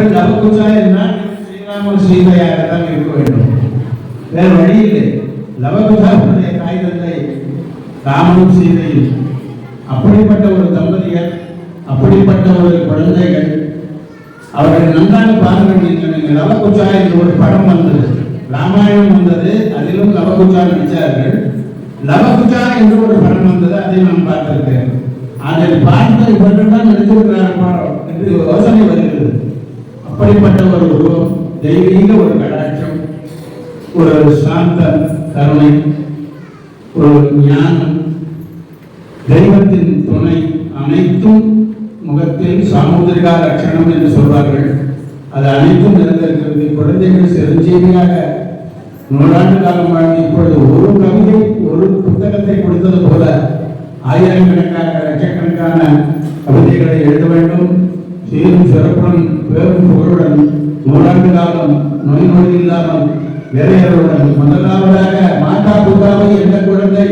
அவர்கள் லவகுசா என்றால் ஸ்ரீராமர் சீதையாகத்தான் இருக்க வேண்டும், வேறு வழி இல்லை. லவகுசாவுடைய தாய் தந்தை ராமனும் சீதையும். அப்படிப்பட்ட ஒரு தம்பதியர், அப்படிப்பட்ட ஒரு குழந்தைகள், அவர்கள் நன்றாக பாருங்கள். நீங்கள் லவகுசா என்று ஒரு படம் வந்தது, ராமாயணம் வந்தது, அதிலும் லவகுசா நடித்தார்கள். லவகுசா என்று ஒரு படம் வந்தது, அதை நான் பார்த்திருக்கேன். அதில் பார்த்த இவர்கள் தான் நடித்திருக்கிறார்கள் என்று யோசனை வருகிறது. அப்படிப்பட்ட ஒரு உருவம், தெய்வீக ஒரு கடாட்சம், ஒரு சாந்த கருணை, ஒரு ஞானம், தெய்வத்தின் துணை, அனைத்தும் முகத்தில் சாமுதிரிகா லட்சணம் என்று சொல்வார்கள். அது அனைத்தும் நிறைந்திருக்கிறது. குழந்தைகள் சிரஞ்சீவியாக நூறாண்டு காலம் வாழ்ந்து இப்பொழுது ஒரு கவிதை, ஒரு புத்தகத்தை கொடுத்தது போல ஆயிரக்கணக்கான லட்சக்கணக்கான கவிதைகளை எழுத வேண்டும். சீரும் சிறப்புடன் பேரும் புகழுடன் நூறாண்டு காலம் நோய் நொடி இல்லாமல் வேறையருடன் முதலாவதாக மாதா பிதாவை எந்த குழந்தை